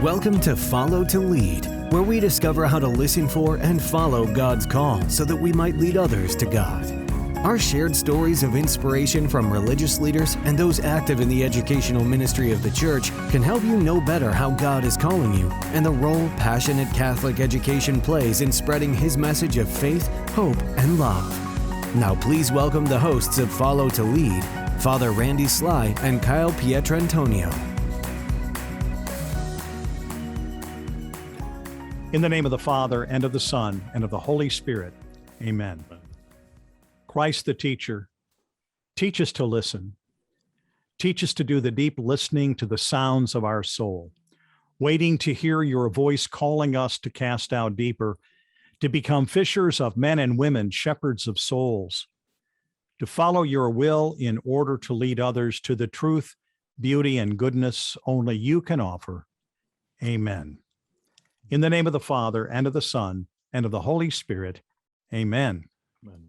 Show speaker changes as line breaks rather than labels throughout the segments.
Welcome to Follow to Lead, where we discover how to listen for and follow God's call so that we might lead others to God. Our shared stories of inspiration from religious leaders and those active in the educational ministry of the church can help you know better how God is calling you and the role passionate Catholic education plays in spreading His message of faith, hope, and love. Now please welcome the hosts of Follow to Lead, Father Randy Sly and Kyle Pietrantonio.
In the name of the Father, and of the Son, and of the Holy Spirit. Amen. Christ the teacher, teach us to listen. Teach us to do the deep listening to the sounds of our soul, waiting to hear your voice calling us to cast out deeper, to become fishers of men and women, shepherds of souls, to follow your will in order to lead others to the truth, beauty, and goodness only you can offer. Amen. In the name of the Father, and of the Son, and of the Holy Spirit. Amen. Amen.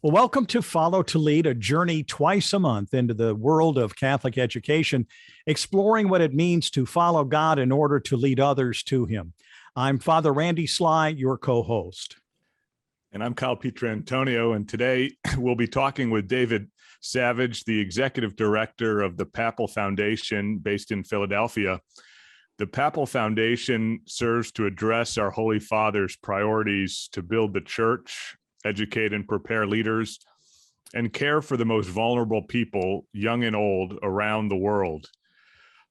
Well, welcome to Follow to Lead, a journey twice a month into the world of Catholic education, exploring what it means to follow God in order to lead others to Him. I'm Father Randy Sly, your co-host.
And I'm Kyle Pietrantonio, and today we'll be talking with David Savage, the Executive Director of the Papal Foundation based in Philadelphia. The Papal Foundation serves to address our Holy Father's priorities to build the church, educate and prepare leaders, and care for the most vulnerable people, young and old, around the world.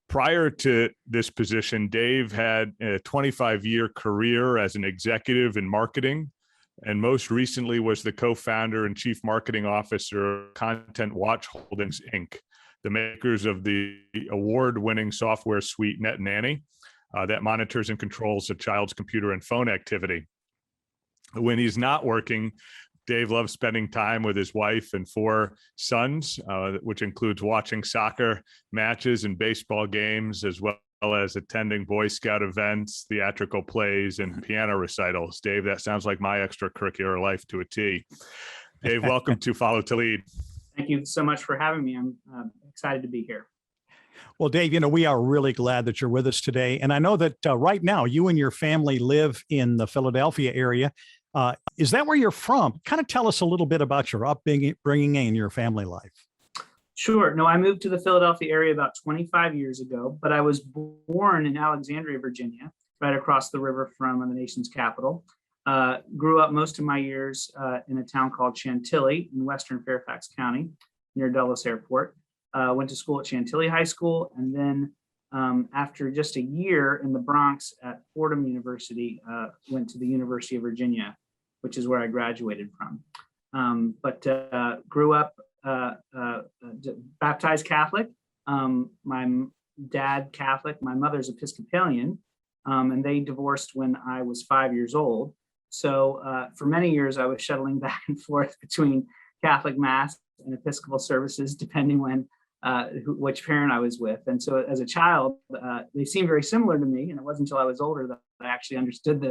Prior to this position, Dave had a 25-year career as an executive in marketing, and most recently was the co-founder and chief marketing officer of Content Watch Holdings, Inc., the makers of the award-winning software suite NetNanny that monitors and controls a child's computer and phone activity. When he's not working, Dave loves spending time with his wife and 4 sons, which includes watching soccer matches and baseball games, as well as attending Boy Scout events, theatrical plays, and piano recitals. Dave, that sounds like my extracurricular life to a T. Dave, welcome to Follow to Lead.
Thank you so much for having me. I'm excited to be here.
Well, Dave, we are really glad that you're with us today. And I know that right now you and your family live in the Philadelphia area. Is that where you're from? Kind of tell us a little bit about your upbringing and your family life.
Sure. No, I moved to the Philadelphia area about 25 years ago, but I was born in Alexandria, Virginia, right across the river from the nation's capital. Grew up most of my years in a town called Chantilly in western Fairfax County near Dulles Airport. Went to school at Chantilly High School, and then after just a year in the Bronx at Fordham University, went to the University of Virginia, which is where I graduated from. But grew up baptized Catholic. My dad Catholic, my mother's Episcopalian, and they divorced when I was 5 years old. So for many years, I was shuttling back and forth between Catholic Mass and Episcopal services, depending which parent I was with. And so as a child, they seemed very similar to me. And it wasn't until I was older that I actually understood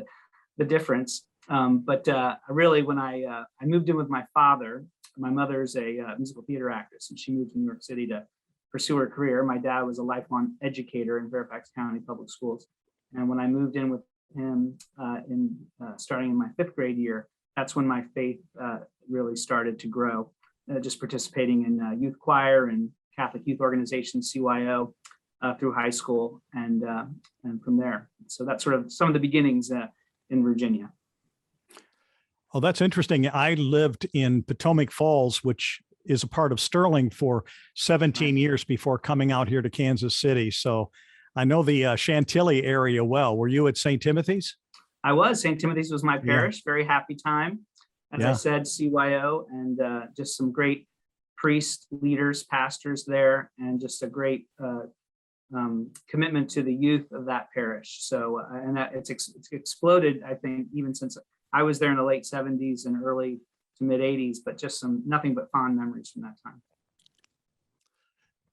the difference. But really, when I moved in with my father, my mother's a musical theater actress, and she moved to New York City to pursue her career. My dad was a lifelong educator in Fairfax County Public Schools. And when I moved in with him starting in my 5th grade year, that's when my faith really started to grow, just participating in youth choir and Catholic youth organization, CYO, through high school and from there. So that's sort of some of the beginnings in Virginia.
Oh, that's interesting. I lived in Potomac Falls, which is a part of Sterling, for 17 years before coming out here to Kansas City. So I know the Chantilly area well. Were you at St. Timothy's?
I was. St. Timothy's was my parish. Yeah. Very happy time. As I said, CYO, and just some great priests, leaders, pastors there, and just a great commitment to the youth of that parish. So, and that it's exploded, I think, even since I was there in the late 70s and early to mid 80s, but just nothing but fond memories from that time.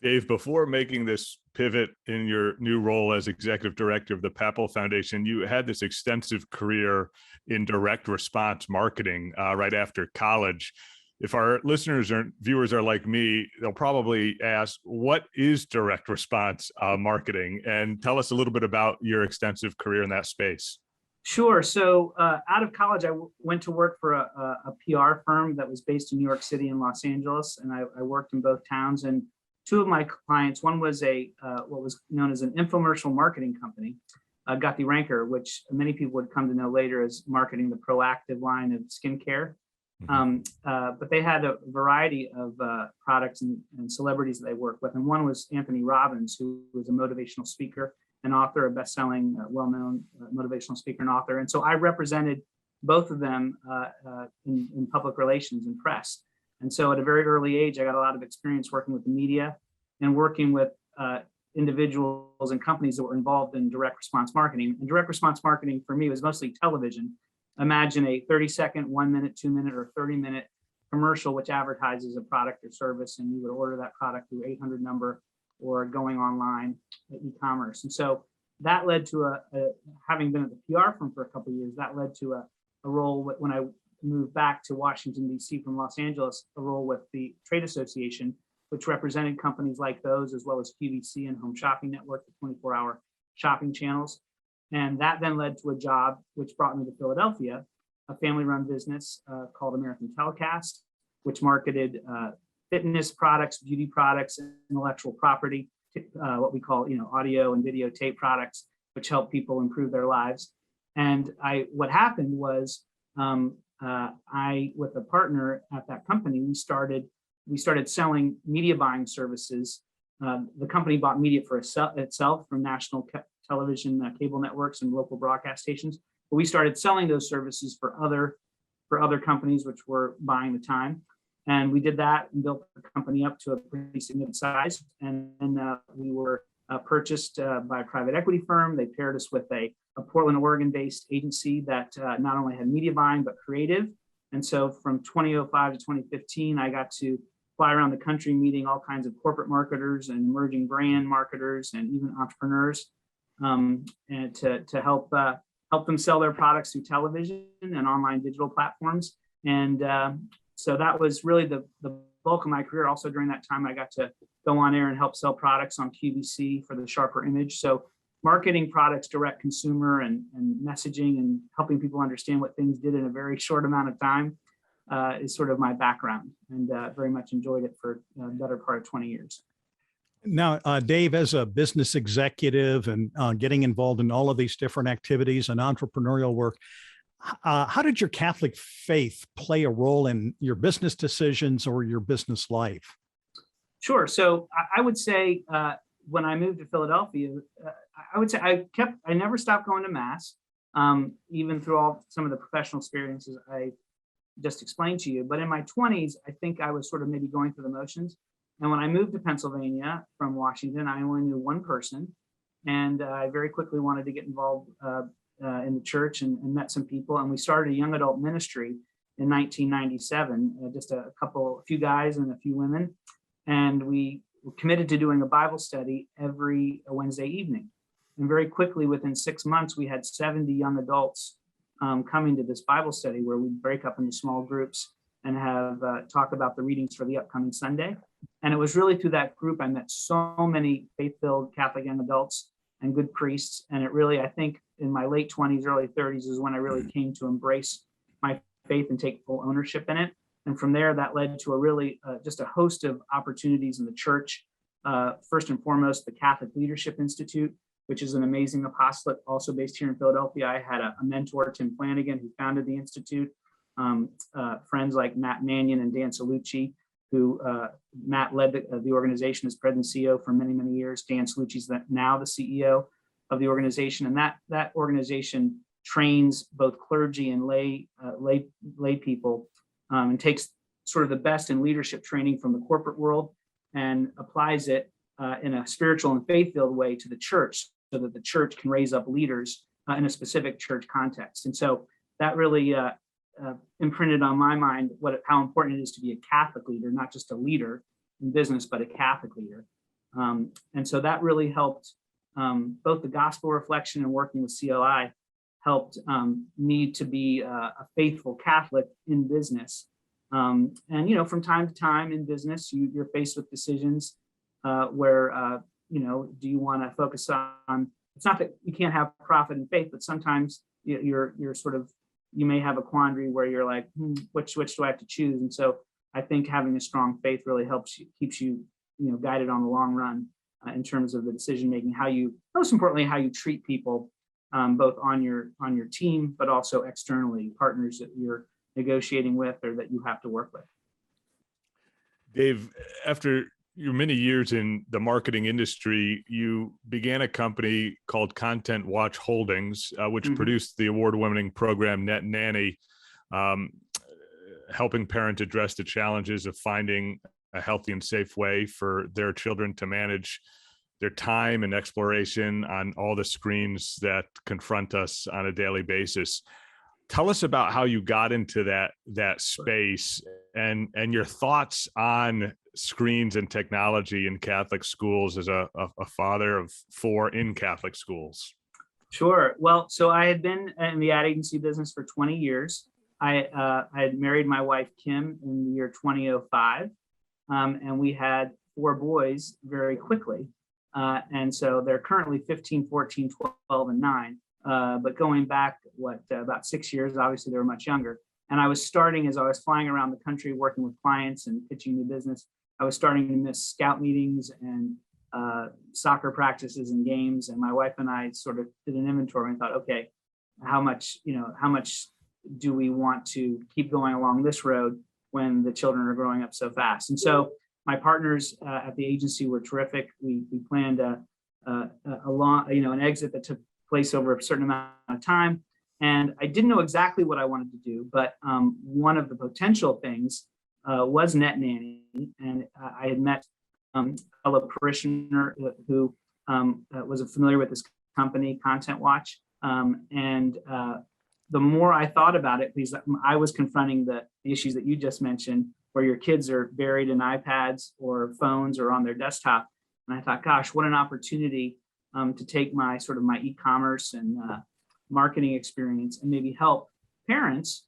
Dave, before making this pivot in your new role as executive director of the Papal Foundation, you had this extensive career in direct response marketing right after college. if our listeners or viewers are like me, they'll probably ask, what is direct response marketing? And tell us a little bit about your extensive career in that space.
Sure. So out of college, I went to work for a PR firm that was based in New York City and Los Angeles, and I worked in both towns. And two of my clients, one was what was known as an infomercial marketing company, Got the Ranker, which many people would come to know later as marketing the Proactive line of skincare. But they had a variety of products and celebrities that they worked with. And one was Anthony Robbins, who was a motivational speaker and author, a best-selling, well-known motivational speaker and author. And so I represented both of them in public relations and press. And so at a very early age, I got a lot of experience working with the media and working with individuals and companies that were involved in direct response marketing. And direct response marketing for me was mostly television. Imagine a 30-second, 1 minute, 2 minute, or 30-minute commercial which advertises a product or service, and you would order that product through 800 number or going online at e-commerce. And so that led to having been at the PR firm for a couple of years, that led to a role when I moved back to Washington, D.C. from Los Angeles, a role with the Trade Association, which represented companies like those, as well as QVC and Home Shopping Network, the 24-hour shopping channels. And that then led to a job which brought me to Philadelphia, a family-run business called American Telecast, which marketed fitness products, beauty products, intellectual property, what we call, audio and video tape products, which help people improve their lives. And what happened was I, with a partner at that company, we started selling media buying services. The company bought media for itself from national television cable networks and local broadcast stations. But we started selling those services for other companies which were buying the time. And we did that and built the company up to a pretty significant size. And then we were purchased by a private equity firm. They paired us with a Portland, Oregon-based agency that not only had media buying, but creative. And so from 2005 to 2015, I got to fly around the country meeting all kinds of corporate marketers and emerging brand marketers and even entrepreneurs, and to help them sell their products through television and online digital platforms. And so that was really the bulk of my career. Also during that time, I got to go on air and help sell products on QVC for the sharper image. So marketing products, direct consumer, and messaging, and helping people understand what things did in a very short amount of time is sort of my background, and very much enjoyed it for the better part of 20 years.
Now, Dave, as a business executive and getting involved in all of these different activities and entrepreneurial work, how did your Catholic faith play a role in your business decisions or your business life?
Sure. So I would say when I moved to Philadelphia, I would say I never stopped going to Mass, even through some of the professional experiences I just explained to you. But in my 20s, I think I was sort of maybe going through the motions. And when I moved to Pennsylvania from Washington, I only knew one person. And I very quickly wanted to get involved in the church and met some people. And we started a young adult ministry in 1997, just a few guys and a few women. And we were committed to doing a Bible study every Wednesday evening. And very quickly, within 6 months, we had 70 young adults coming to this Bible study where we break up into small groups and have talk about the readings for the upcoming Sunday. And it was really through that group I met so many faith-filled Catholic young adults and good priests. And it really, I think in my late 20s, early 30s is when I really came to embrace my faith and take full ownership in it. And from there, that led to a really just a host of opportunities in the church. First and foremost, the Catholic Leadership Institute, which is an amazing apostolate also based here in Philadelphia. I had a mentor, Tim Flanagan, who founded the Institute. Friends like Matt Mannion and Dan Salucci, who Matt led the organization as president and CEO for many, many years. Dan Salucci is now the CEO of the organization. And that organization trains both clergy and lay people and takes sort of the best in leadership training from the corporate world and applies it in a spiritual and faith-filled way to the church so that the church can raise up leaders in a specific church context. And so that really imprinted on my mind how important it is to be a Catholic leader, not just a leader in business, but a Catholic leader. And so that really helped both the gospel reflection and working with CLI helped me to be a faithful Catholic in business. And, from time to time in business, you're faced with decisions where, do you want to focus on, it's not that you can't have profit and faith, but sometimes you're sort of, you may have a quandary where you're like, which do I have to choose? And so I think having a strong faith really helps you, keeps you, guided on the long run in terms of the decision making, most importantly, how you treat people, both on your team, but also externally, partners that you're negotiating with or that you have to work with.
Dave, after your many years in the marketing industry, you began a company called Content Watch Holdings, which produced the award-winning program Net Nanny, helping parents address the challenges of finding a healthy and safe way for their children to manage their time and exploration on all the screens that confront us on a daily basis. Tell us about how you got into that space and your thoughts on screens and technology in Catholic schools as a father of 4 in Catholic schools.
Sure. Well, so I had been in the ad agency business for 20 years. I had married my wife, Kim, in the year 2005. And we had 4 boys very quickly. And so they're currently 15, 14, 12, and 9. But going back, about 6 years, obviously they were much younger. And I was starting, as I was flying around the country working with clients and pitching new business, I was starting to miss scout meetings and soccer practices and games. And my wife and I sort of did an inventory and thought, okay, how much do we want to keep going along this road when the children are growing up so fast? And so my partners at the agency were terrific. We planned a long, an exit that took place over a certain amount of time. And I didn't know exactly what I wanted to do, but one of the potential things was Net Nanny. And I had met a fellow parishioner who was familiar with this company, Content Watch. And the more I thought about it, because I was confronting the issues that you just mentioned, where your kids are buried in iPads or phones or on their desktop. And I thought, gosh, what an opportunity to take my e-commerce and marketing experience and maybe help parents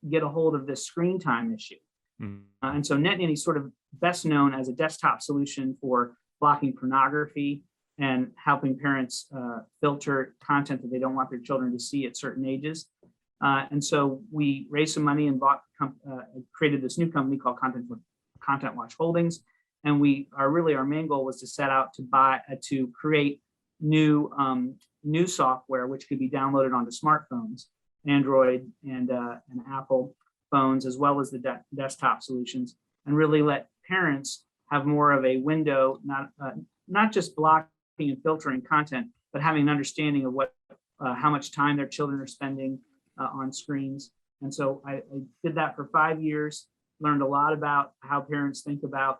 get a hold of this screen time issue. And so Net Nanny is sort of best known as a desktop solution for blocking pornography and helping parents filter content that they don't want their children to see at certain ages. And so we raised some money and created this new company called Content Watch Holdings. And our main goal was to set out to create new software which could be downloaded onto smartphones, Android and Apple phones, as well as the desktop solutions, and really let parents have more of a window, not just blocking and filtering content, but having an understanding of how much time their children are spending on screens. And so I did that for 5 years, learned a lot about how parents think about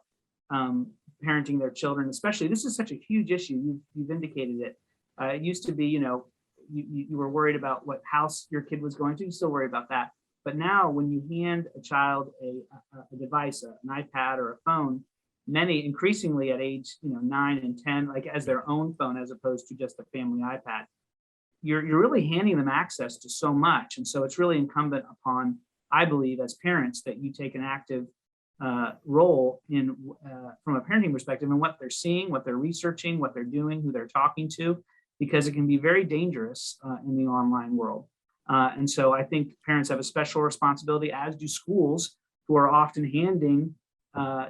parenting their children, especially. This is such a huge issue. You've indicated it. It used to be, you were worried about what house your kid was going to. You still worry about that. But now when you hand a child a device, an iPad or a phone, many increasingly at age 9 and 10, like as their own phone as opposed to just a family iPad, you're really handing them access to so much. And so it's really incumbent upon, I believe, as parents, that you take an active role in from a parenting perspective in what they're seeing, what they're researching, what they're doing, who they're talking to, because it can be very dangerous in the online world. And so I think parents have a special responsibility, as do schools, who are often handing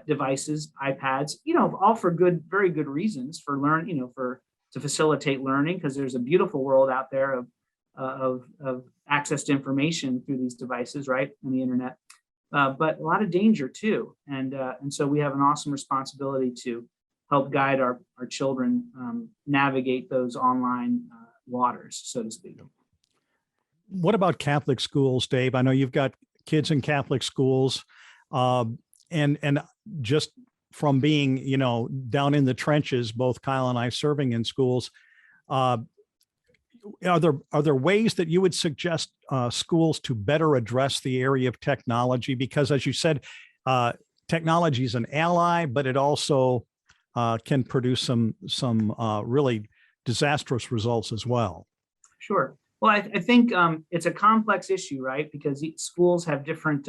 devices, iPads, all for very good reasons, for to facilitate learning, because there's a beautiful world out there of access to information through these devices, right, and the internet, but a lot of danger too. And so we have an awesome responsibility to help guide our children navigate those online waters, so to speak.
What about Catholic schools, Dave? I know you've got kids in Catholic schools, and just from being, down in the trenches, both Kyle and I serving in schools, are there ways that you would suggest schools to better address the area of technology? Because as you said, technology is an ally, but it also can produce some really disastrous results as well.
Sure. Well, I think it's a complex issue, right? Because schools have different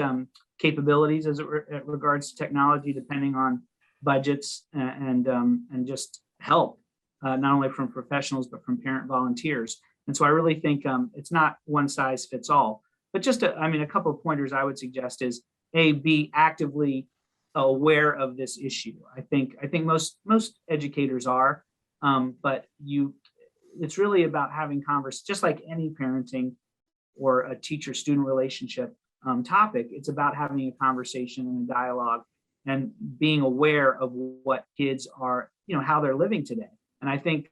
capabilities as it regards to technology, depending on budgets and just help, not only from professionals, but from parent volunteers. And so I really think it's not one size fits all. But just, a couple of pointers I would suggest is, A, be actively aware of this issue. I think most educators are, but it's really about having just like any parenting or a teacher-student relationship topic. It's about having a conversation and a dialogue and being aware of what kids are, how they're living today. And I think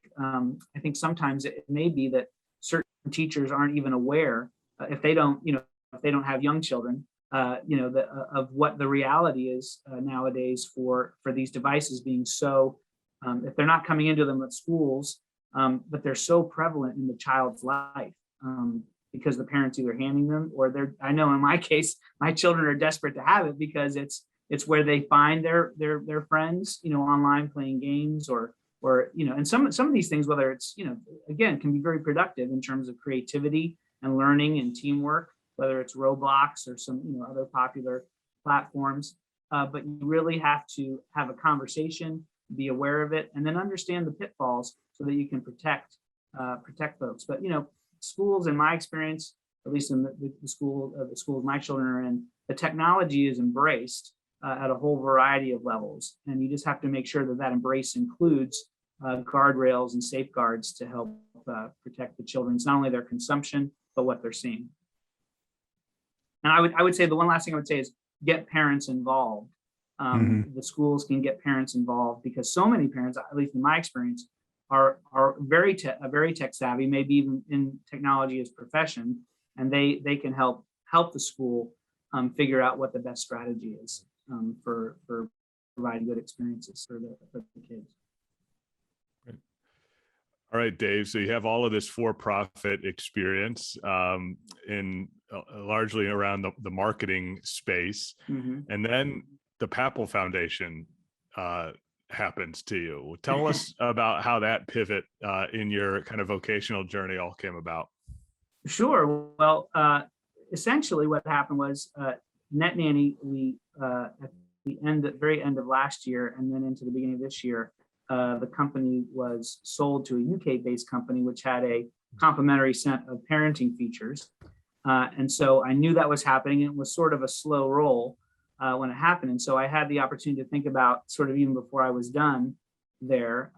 sometimes it may be that certain teachers aren't even aware if they don't have young children, of what the reality is nowadays for these devices being so, if they're not coming into them at schools, but they're so prevalent in the child's life because the parents either handing them or I know in my case, my children are desperate to have it because it's where they find their friends, online playing games or and some of these things, whether it's, again, can be very productive in terms of creativity and learning and teamwork, whether it's Roblox or some, other popular platforms. But you really have to have a conversation, be aware of it, and then understand the pitfalls so that you can protect folks. But, schools, in my experience, at least in the schools my children are in, the technology is embraced at a whole variety of levels. And you just have to make sure that embrace includes guardrails and safeguards to help protect the children. It's not only their consumption, but what they're seeing. And I would say the one last thing I would say is get parents involved. The schools can get parents involved because so many parents, at least in my experience, are very tech savvy, maybe even in technology as profession, and they can help the school figure out what the best strategy is for providing good experiences for the kids.
All right, Dave. So you have all of this for-profit experience in largely around the marketing space, and then the Papal Foundation happens to you. Tell us about how that pivot in your kind of vocational journey all came about.
Sure. Well, essentially, what happened was Net Nanny. We at the very end of last year, and then into the beginning of this year, the company was sold to a UK-based company, which had a complimentary set of parenting features. And so I knew that was happening. It was sort of a slow roll when it happened. And so I had the opportunity to think about, sort of even before I was done there,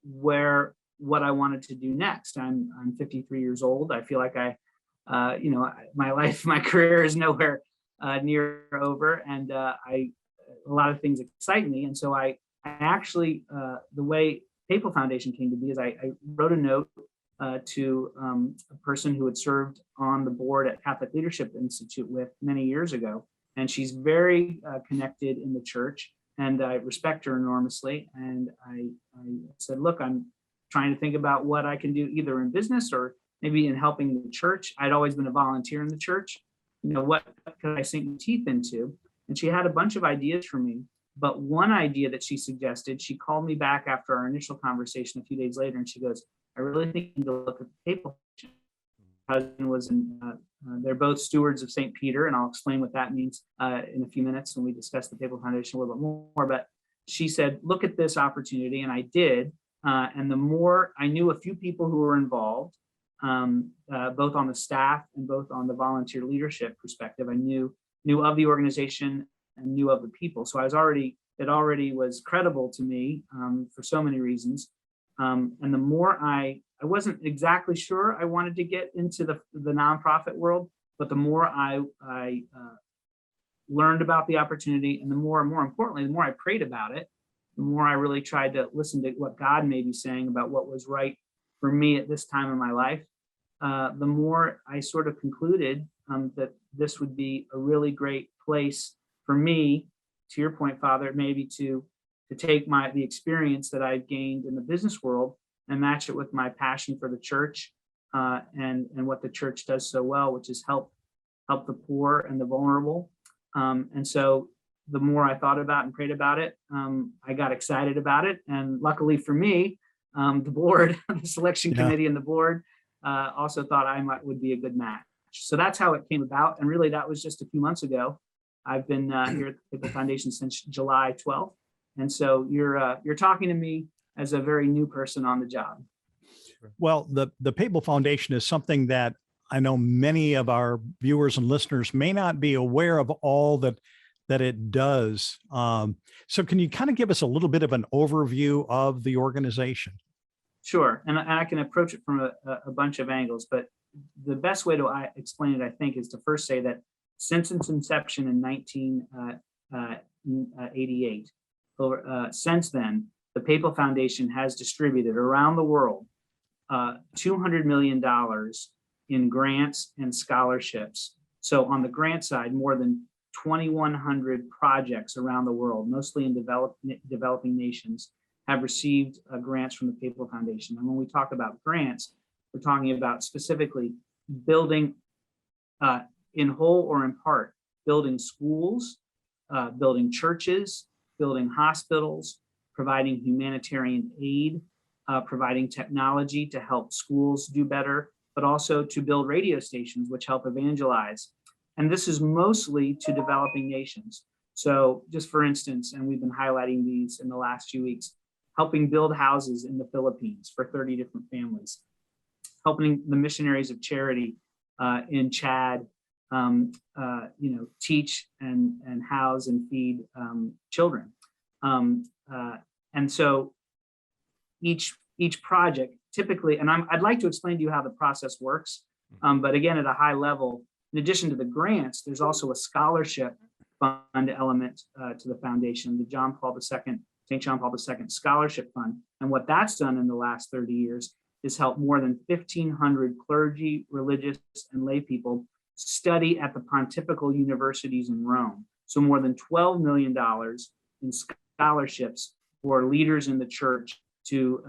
what I wanted to do next. I'm 53 years old. I feel like my career is nowhere near over, and a lot of things excite me. And so I actually, the way Papal Foundation came to be is I wrote a note to a person who had served on the board at Catholic Leadership Institute with many years ago. And she's very connected in the church, and I respect her enormously. And I said, look, I'm trying to think about what I can do either in business or maybe in helping the church. I'd always been a volunteer in the church. What could I sink my teeth into? And she had a bunch of ideas for me. But one idea that she suggested, she called me back after our initial conversation a few days later, and she goes, I really think you need to look at the Papal Foundation. My husband was they're both stewards of St. Peter, and I'll explain what that means in a few minutes when we discuss the Papal Foundation a little bit more. But she said, look at this opportunity, and I did. And the more I knew a few people who were involved, both on the staff and both on the volunteer leadership perspective. I knew of the organization and knew of the people. So it already was credible to me for so many reasons. And the more I wasn't exactly sure I wanted to get into the nonprofit world, but the more I learned about the opportunity, and more importantly, the more I prayed about it, the more I really tried to listen to what God may be saying about what was right for me at this time in my life, the more I sort of concluded that this would be a really great place for me, to your point, Father, maybe to take the experience that I've gained in the business world and match it with my passion for the church and what the church does so well, which is help the poor and the vulnerable. And so the more I thought about and prayed about it, I got excited about it. And luckily for me, the board, the selection committee and the board also thought would be a good match. So that's how it came about. And really, that was just a few months ago. I've been here at the Papal Foundation since July 12th. And so you're talking to me as a very new person on the job.
Well, the Papal Foundation is something that I know many of our viewers and listeners may not be aware of all that it does. So can you kind of give us a little bit of an overview of the organization?
Sure. And I can approach it from a bunch of angles, but the best way to explain it, I think, is to first say that since its inception in 1988, since then, the Papal Foundation has distributed around the world $200 million in grants and scholarships. So on the grant side, more than 2,100 projects around the world, mostly in developing nations, have received grants from the Papal Foundation. And when we talk about grants, we're talking about specifically building, in whole or in part, building schools, building churches, building hospitals, providing humanitarian aid, providing technology to help schools do better, but also to build radio stations which help evangelize. And this is mostly to developing nations. So just for instance, and we've been highlighting these in the last few weeks, helping build houses in the Philippines for 30 different families, helping the missionaries of charity in Chad, teach and house and feed children. And so each project typically, and I'd like to explain to you how the process works, but again, at a high level, in addition to the grants, there's also a scholarship fund element to the foundation, the St. John Paul II Scholarship Fund. And what that's done in the last 30 years is help more than 1,500 clergy, religious, and lay people study at the pontifical universities in Rome. So more than $12 million in scholarships for leaders in the church to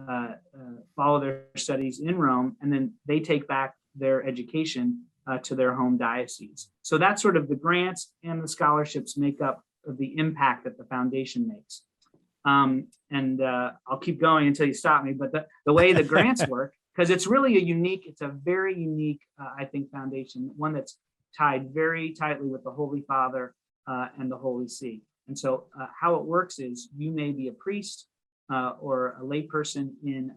follow their studies in Rome, and then they take back their education to their home diocese. So that's sort of the grants and the scholarships make up the impact that the foundation makes. I'll keep going until you stop me, but the way the grants work, because it's really it's a very unique, I think, foundation, one that's tied very tightly with the Holy Father and the Holy See. And so how it works is you may be a priest or a lay person in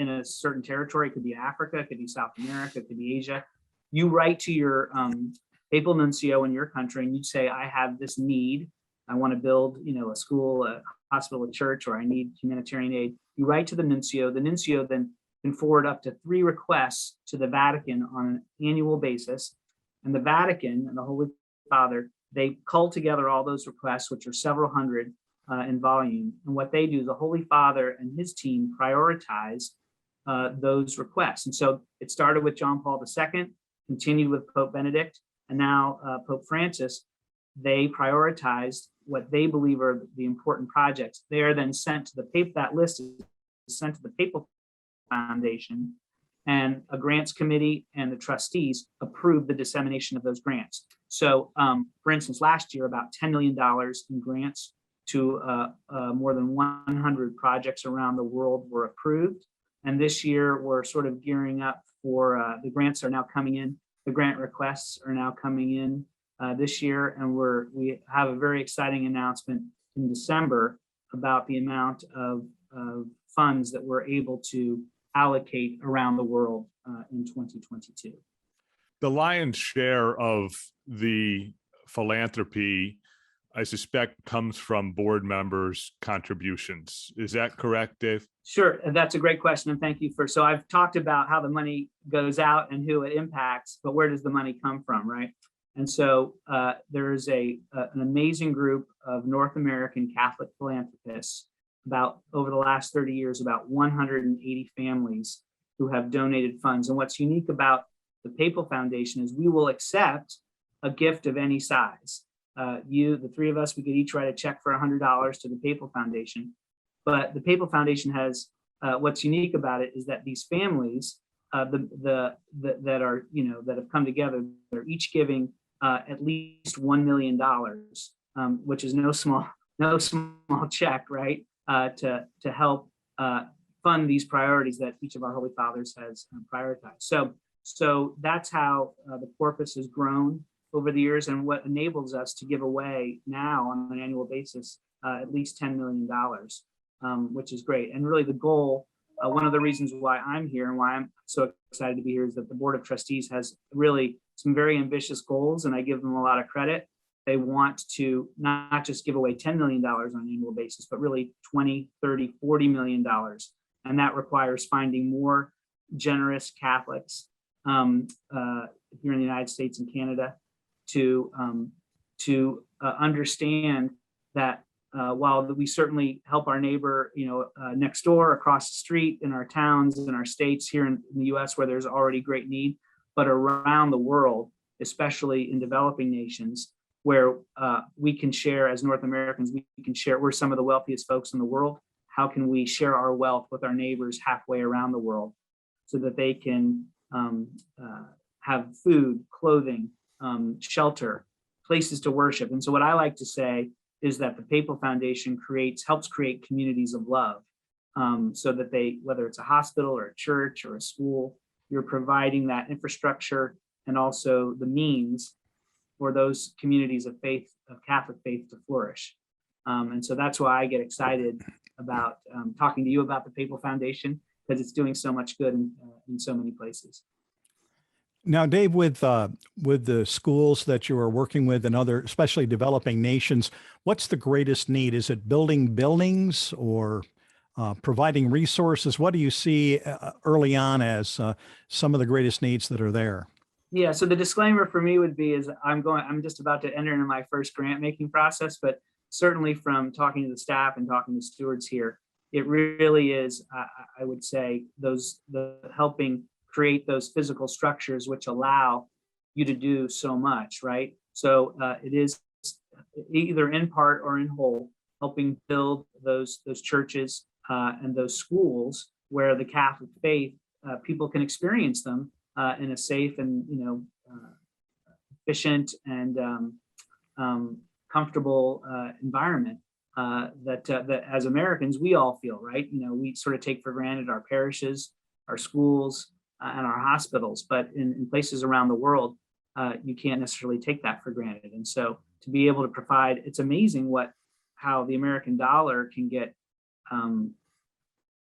a certain territory. It could be Africa, it could be South America, it could be Asia. You write to your papal nuncio in your country and you say, I have this need. I want to build, a school, a hospital, a church, or I need humanitarian aid. You write to the nuncio. The nuncio then can forward up to 3 requests to the Vatican on an annual basis. And the Vatican and the Holy Father, they cull together all those requests, which are several hundred in volume. And what they do, the Holy Father and his team prioritize those requests. And so it started with John Paul II, continued with Pope Benedict, and now Pope Francis. They prioritized what they believe are the important projects. They are then sent to that list is sent to the Papal Foundation, and a grants committee and the trustees approve the dissemination of those grants. So, for instance, last year, about $10 million in grants to more than 100 projects around the world were approved. And this year, we're sort of gearing up for the grants are now coming in. The grant requests are now coming in this year, and we have a very exciting announcement in December about the amount of funds that we're able to allocate around the world in 2022.
The lion's share of the philanthropy, I suspect, comes from board members' contributions. Is that correct, Dave? Sure,
that's a great question, and thank you so I've talked about how the money goes out and who it impacts, but where does the money come from, right? And so there is an amazing group of North American Catholic philanthropists, over the last 30 years, about 180 families who have donated funds. And what's unique about the Papal Foundation is we will accept a gift of any size. The 3 of us, we could each write a check for $100 to the Papal Foundation. But the Papal Foundation has, what's unique about it is that these families that have come together, they're each giving at least $1 million, which is no small check, right? To help fund these priorities that each of our Holy Fathers has prioritized. So that's how the corpus has grown over the years, and what enables us to give away now on an annual basis at least $10 million, which is great. And really the goal, one of the reasons why I'm here and why I'm so excited to be here is that the Board of Trustees has really some very ambitious goals, and I give them a lot of credit. They want to not just give away $10 million on an annual basis, but really 20, 30, $40 million. And that requires finding more generous Catholics here in the United States and Canada to understand that while we certainly help our neighbor, next door, across the street, in our towns, in our states, here in the U.S. where there's already great need, but around the world, especially in developing nations, where we can share as North Americans, we're some of the wealthiest folks in the world. How can we share our wealth with our neighbors halfway around the world so that they can have food, clothing, shelter, places to worship? And so what I like to say is that the Papal Foundation helps create communities of love, so that whether it's a hospital or a church or a school, you're providing that infrastructure and also the means for those communities of faith, of Catholic faith, to flourish. And so that's why I get excited about talking to you about the Papal Foundation, because it's doing so much good in so many places.
Now, Dave, with the schools that you are working with and other, especially developing nations, what's the greatest need? Is it building buildings or providing resources? What do you see early on as some of the greatest needs that are there?
Yeah, so the disclaimer for me would be is I'm just about to enter into my first grant making process, but certainly from talking to the staff and talking to stewards here, it really is, I would say, the helping create those physical structures which allow you to do so much, right? So it is either in part or in whole helping build those churches and those schools where the Catholic faith, people can experience them in a safe and efficient and comfortable environment that as Americans we all feel, right? We sort of take for granted our parishes, our schools, and our hospitals, but in places around the world, you can't necessarily take that for granted. And so to be able to provide, it's amazing how the American dollar can get,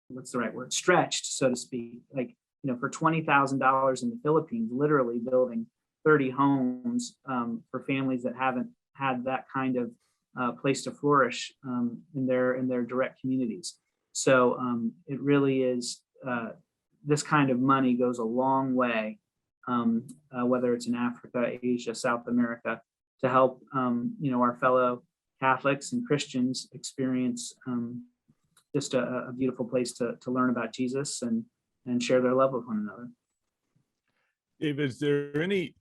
what's the right word, stretched, so to speak. Like, for $20,000 in the Philippines, literally building 30 homes for families that haven't had that kind of place to flourish in their direct communities. So it really is, this kind of money goes a long way, whether it's in Africa, Asia, South America, to help our fellow Catholics and Christians experience just a beautiful place to learn about Jesus and share their love with one another.
Dave, is there any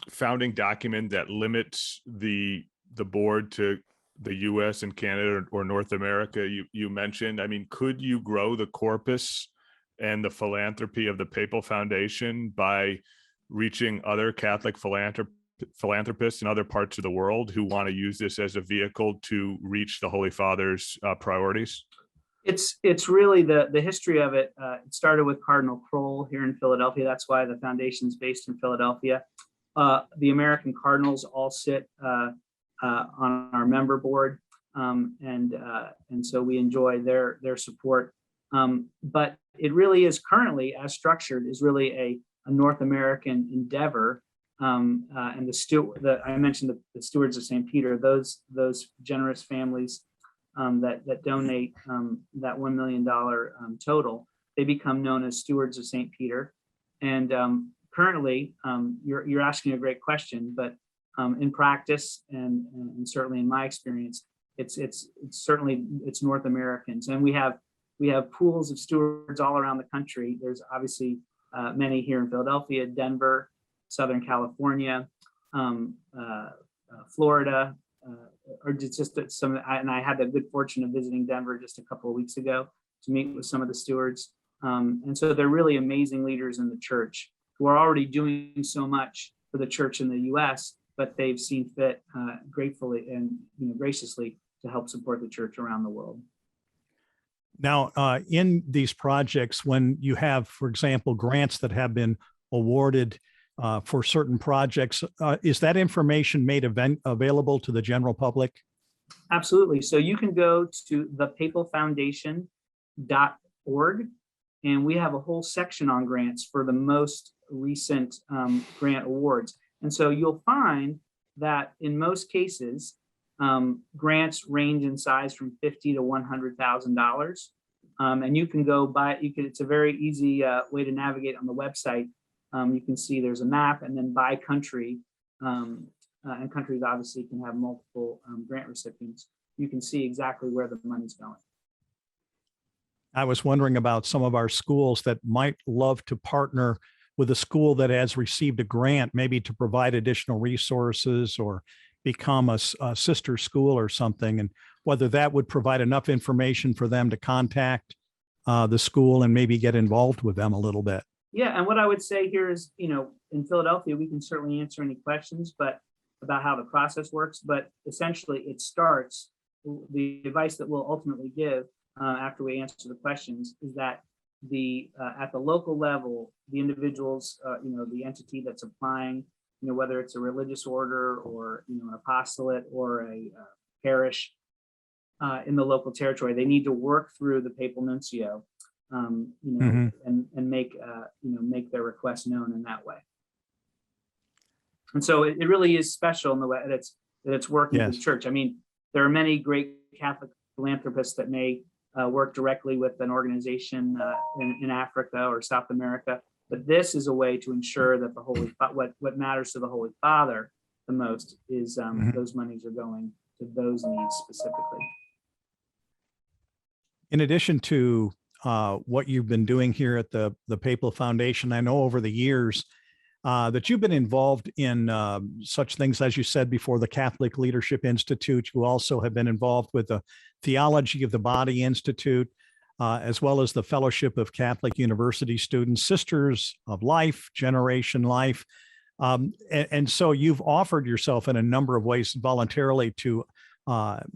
founding document that limits the board to the U.S. and Canada or North America? You mentioned, could you grow the corpus and the philanthropy of the Papal Foundation by reaching other Catholic philanthropists in other parts of the world who want to use this as a vehicle to reach the Holy Father's priorities?
It's really the history of it. It started with Cardinal Kroll here in Philadelphia. That's why the foundation is based in Philadelphia. The American Cardinals all sit on our member board, and so we enjoy their support. But it really is currently, as structured, is really a North American endeavor. And I mentioned the Stewards of St. Peter, those generous families that donate that $1 million total, they become known as Stewards of St. Peter. And currently, you're asking a great question, but in practice and certainly in my experience, it's certainly North Americans, and we have pools of stewards all around the country. There's obviously many here in Philadelphia, Denver, Southern California, Florida, or just some. And I had the good fortune of visiting Denver just a couple of weeks ago to meet with some of the stewards. And so they're really amazing leaders in the church who are already doing so much for the church in the U.S., but they've seen fit gratefully and graciously to help support the church around the world.
Now, in these projects, when you have, for example, grants that have been awarded for certain projects, is that information made available to the general public?
Absolutely. So you can go to thepapalfoundation.org, and we have a whole section on grants for the most recent grant awards. And so you'll find that in most cases, grants range in size from $50,000 to $100,000. And you can go by, it's a very easy way to navigate on the website. You can see there's a map, and then by country, and countries obviously can have multiple grant recipients. You can see exactly where the money's going.
I was wondering about some of our schools that might love to partner with a school that has received a grant, maybe to provide additional resources or become a sister school or something, and whether that would provide enough information for them to contact the school and maybe get involved with them a little bit.
Yeah, and what I would say here is, in Philadelphia, we can certainly answer any questions, but about how the process works. But essentially, it starts. The advice that we'll ultimately give after we answer the questions is that at the local level, the individuals, the entity that's applying, whether it's a religious order or an apostolate or a parish in the local territory, they need to work through the papal nuncio, and make their request known in that way. And so it really is special in the way that it's working with the church. I mean, there are many great Catholic philanthropists that may work directly with an organization in Africa or South America, but this is a way to ensure that what matters to the Holy Father the most is those monies are going to those needs specifically.
In addition to what you've been doing here at the Papal Foundation, I know over the years that you've been involved in such things, as you said before, the Catholic Leadership Institute. You also have been involved with the Theology of the Body Institute, as well as the Fellowship of Catholic University Students, Sisters of Life, Generation Life. And so you've offered yourself in a number of ways voluntarily to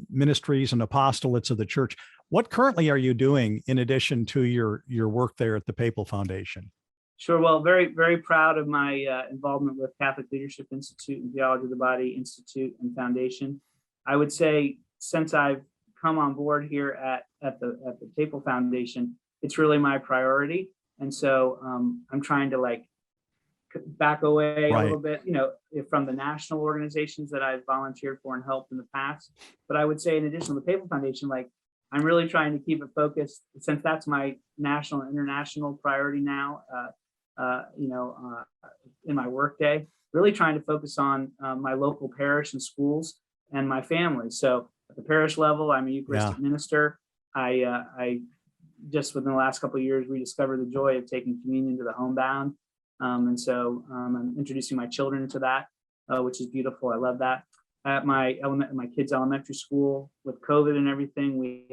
ministries and apostolates of the church. What currently are you doing in addition to your work there at the Papal Foundation?
Sure. Well, very, very proud of my involvement with Catholic Leadership Institute and Theology of the Body Institute and Foundation. I would say since I've come on board here at the Papal Foundation, it's really my priority. And so I'm trying to back away a little bit, from the national organizations that I've volunteered for and helped in the past. But I would say in addition to the Papal Foundation, I'm really trying to keep it focused, since that's my national and international priority now, in my workday, really trying to focus on my local parish and schools and my family. So at the parish level, I'm a Eucharistic minister. I just within the last couple of years rediscovered the joy of taking communion to the homebound. And so I'm introducing my children to that, which is beautiful. I love that. At my kids' elementary school, with COVID and everything, we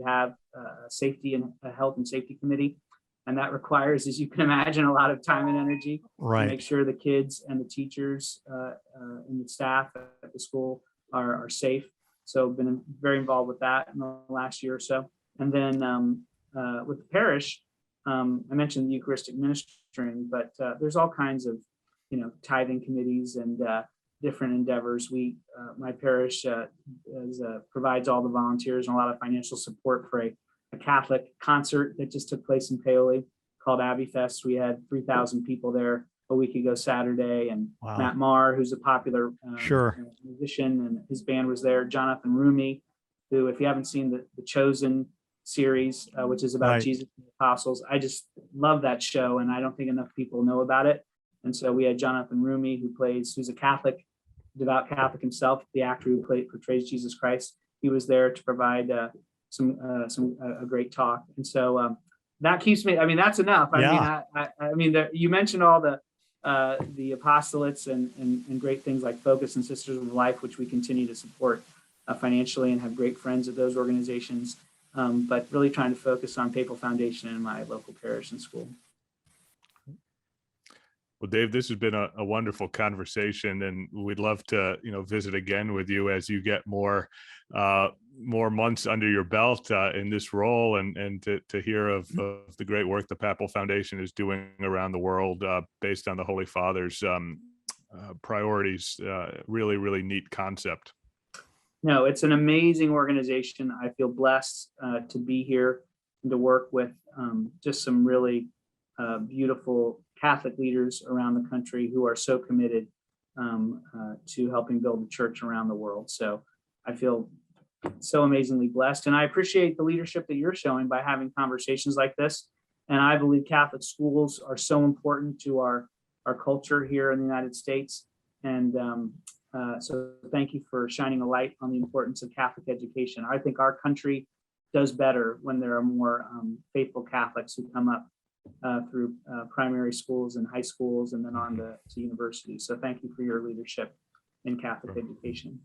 have a safety and a health and safety committee, and that requires, as you can imagine, a lot of time and energy to make sure the kids and the teachers and the staff at the school are safe. So I've been very involved with that in the last year or so. And then with the parish, I mentioned the Eucharistic ministering, but there's all kinds of tithing committees and different endeavors. My parish provides all the volunteers and a lot of financial support for a Catholic concert that just took place in Paoli called Abbey Fest. We had 3,000 people there a week ago Saturday, and Matt Maher, who's a popular musician, and his band was there. Jonathan Rumi, who, if you haven't seen the Chosen series, which is about Jesus and the apostles, I just love that show, and I don't think enough people know about it. And so we had Jonathan Rumi, who's a Catholic, devout Catholic himself, the actor who portrays Jesus Christ. He was there to provide a great talk, and so that keeps me. I mean, that's enough. I mean, you mentioned all the apostolates and great things like Focus and Sisters of Life, which we continue to support financially and have great friends at those organizations. But really trying to focus on Papal Foundation and my local parish and school.
Well, Dave, this has been a wonderful conversation, and we'd love to, visit again with you as you get more months under your belt in this role, and to hear of the great work the Papal Foundation is doing around the world based on the Holy Father's priorities. Really, really neat concept.
No, it's an amazing organization. I feel blessed to be here and to work with just some really beautiful Catholic leaders around the country who are so committed to helping build the church around the world. So I feel so amazingly blessed, and I appreciate the leadership that you're showing by having conversations like this. And I believe Catholic schools are so important to our culture here in the United States. And so thank you for shining a light on the importance of Catholic education. I think our country does better when there are more faithful Catholics who come up through primary schools and high schools and then on to universities. So thank you for your leadership in Catholic education.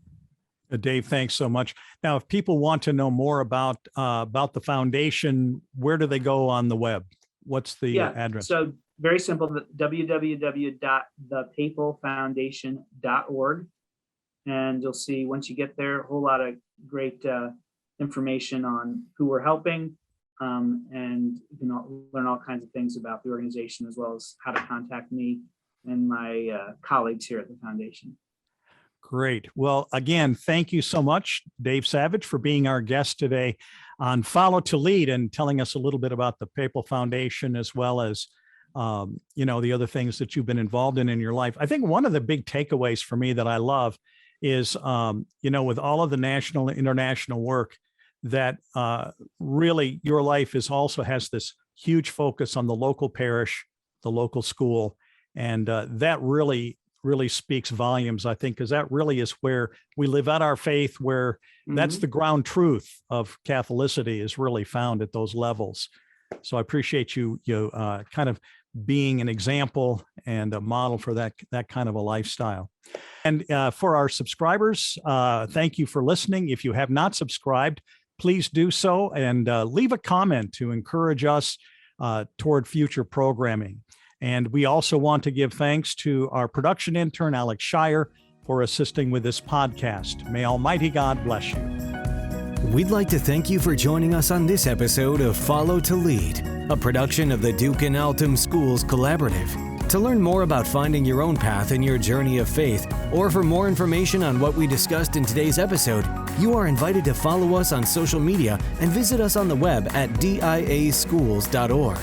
Dave, thanks so much. Now, if people want to know more about the foundation, where do they go on the web? What's the address?
So very simple, www.thepapalfoundation.org. And you'll see once you get there, a whole lot of great information on who we're helping. And you can learn all kinds of things about the organization, as well as how to contact me and my colleagues here at the foundation.
Great. Well, again, thank you so much, Dave Savage, for being our guest today on Follow to Lead and telling us a little bit about the Papal Foundation, as well as, the other things that you've been involved in your life. I think one of the big takeaways for me that I love is, with all of the national and international work, that really your life also has this huge focus on the local parish, the local school. And that really speaks volumes, I think, because that really is where we live out our faith, where that's the ground truth of Catholicity is really found at those levels. So I appreciate you kind of being an example and a model for that kind of a lifestyle. And for our subscribers, thank you for listening. If you have not subscribed, please do so, and leave a comment to encourage us toward future programming. And we also want to give thanks to our production intern, Alex Shire, for assisting with this podcast. May Almighty God bless you.
We'd like to thank you for joining us on this episode of Follow to Lead, a production of the Duke and Altum Schools Collaborative. To learn more about finding your own path in your journey of faith, or for more information on what we discussed in today's episode, you are invited to follow us on social media and visit us on the web at diaschools.org.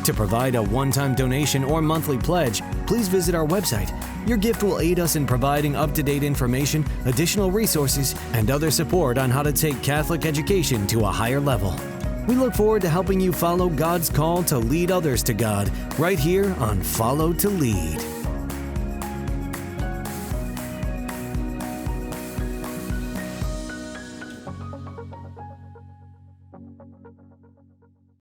To provide a one-time donation or monthly pledge, please visit our website. Your gift will aid us in providing up-to-date information, additional resources, and other support on how to take Catholic education to a higher level. We look forward to helping you follow God's call to lead others to God right here on Follow to Lead.